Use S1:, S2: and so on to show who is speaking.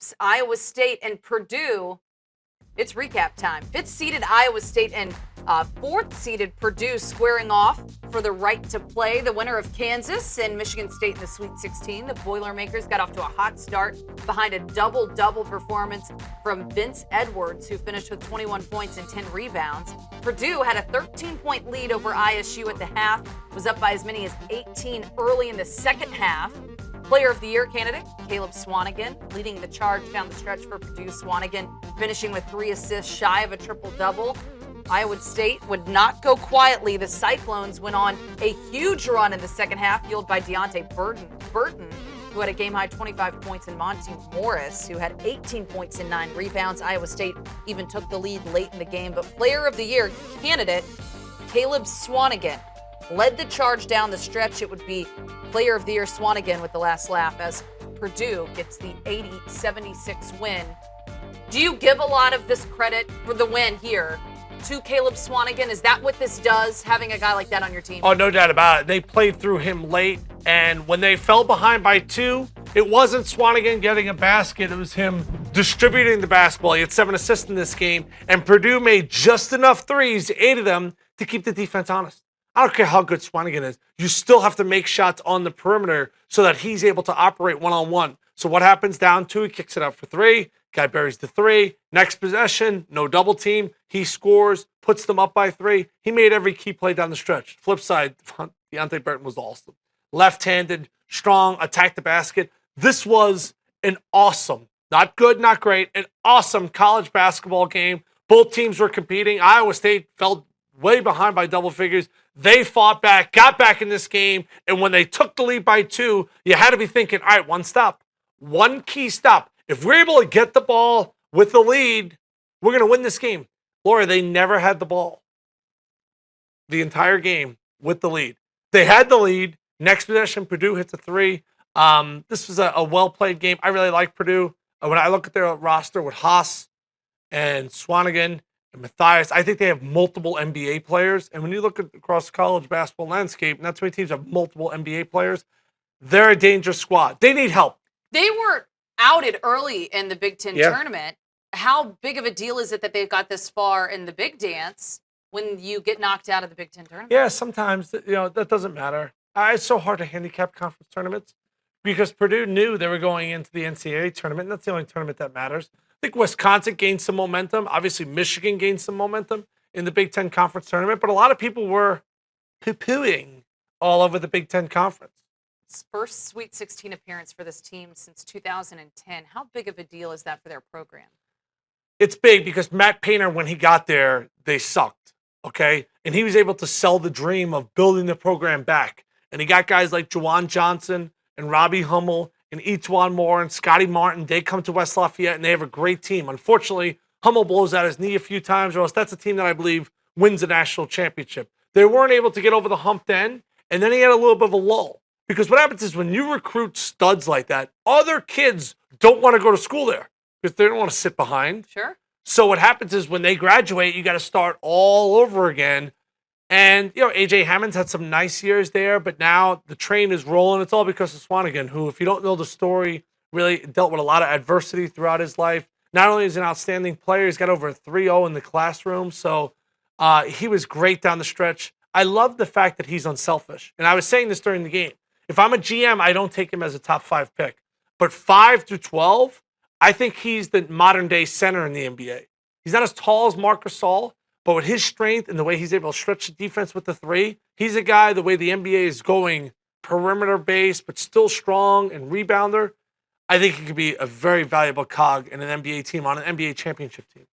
S1: groups, Iowa State and Purdue. It's recap time. Fifth-seeded Iowa State and fourth-seeded Purdue squaring off for the right to play. The winner of Kansas and Michigan State in the Sweet 16. The Boilermakers got off to a hot start behind a double-double performance from Vince Edwards, who finished with 21 points and 10 rebounds. Purdue had a 13-point lead over ISU at the half, was up by as many as 18 early in the second half. Player of the Year candidate, Caleb Swanigan, leading the charge down the stretch for Purdue. Swanigan finishing with 3 assists, shy of a triple-double. Iowa State would not go quietly. The Cyclones went on a huge run in the second half, fueled by Deontay Burton, who had a game-high 25 points, and Monty Morris, who had 18 points and 9 rebounds. Iowa State even took the lead late in the game. But Player of the Year candidate, Caleb Swanigan, led the charge down the stretch. It would be Player of the Year Swanigan with the last laugh as Purdue gets the 80-76 win. Do you give a lot of this credit for the win here to Caleb Swanigan? Is that what this does, having a guy like that on your team?
S2: Oh, no doubt about it. They played through him late, and when they fell behind by 2, it wasn't Swanigan getting a basket. It was him distributing the basketball. He had 7 assists in this game, and Purdue made just enough threes, 8 of them, to keep the defense honest. I don't care how good Swanigan is. You still have to make shots on the perimeter so that he's able to operate one-on-one. So what happens down 2? He kicks it up for 3. Guy buries the 3. Next possession, no double team. He scores, puts them up by 3. He made every key play down the stretch. Flip side, Deontay Burton was awesome. Left-handed, strong, attacked the basket. This was an awesome, not good, not great, an awesome college basketball game. Both teams were competing. Iowa State fell way behind by double figures. They fought back, got back in this game, and when they took the lead by 2, you had to be thinking, all right, one stop, one key stop. If we're able to get the ball with the lead, we're going to win this game. Laura, they never had the ball the entire game with the lead. They had the lead. Next possession, Purdue hits a 3. This was a well-played game. I really like Purdue. When I look at their roster with Haas and Swanigan and Matthias, I think they have multiple NBA players. And when you look across the college basketball landscape, not too many teams have multiple NBA players. They're a dangerous squad. They need help.
S1: They were outed early in the Big Ten tournament. How big of a deal is it that they've got this far in the big dance when you get knocked out of the Big Ten tournament?
S2: Yeah, sometimes that doesn't matter. It's so hard to handicap conference tournaments because Purdue knew they were going into the NCAA tournament, and that's the only tournament that matters. I think Wisconsin gained some momentum. Obviously, Michigan gained some momentum in the Big Ten Conference tournament, but a lot of people were poo-pooing all over the Big Ten Conference.
S1: It's first Sweet 16 appearance for this team since 2010. How big of a deal is that for their program?
S2: It's big because Matt Painter, when he got there, they sucked, okay? And he was able to sell the dream of building the program back. And he got guys like Juwan Johnson and Robbie Hummel and Etuan Moore and Scotty Martin. They come to West Lafayette, and they have a great team. Unfortunately, Hummel blows out his knee a few times, or else that's a team that I believe wins a national championship. They weren't able to get over the hump then, and then he had a little bit of a lull. Because what happens is when you recruit studs like that, other kids don't want to go to school there because they don't want to sit behind.
S1: Sure.
S2: So what happens is when they graduate, you got to start all over again. And, A.J. Hammond's had some nice years there, but now the train is rolling. It's all because of Swanigan, who, if you don't know the story, really dealt with a lot of adversity throughout his life. Not only is he an outstanding player, he's got over a 3.0 in the classroom. So he was great down the stretch. I love the fact that he's unselfish. And I was saying this during the game. If I'm a GM, I don't take him as a top 5 pick. But 5 through 12, I think he's the modern-day center in the NBA. He's not as tall as Marc Gasol, but with his strength and the way he's able to stretch the defense with the 3, he's a guy, the way the NBA is going, perimeter-based, but still strong and rebounder. I think he could be a very valuable cog in an NBA team on an NBA championship team.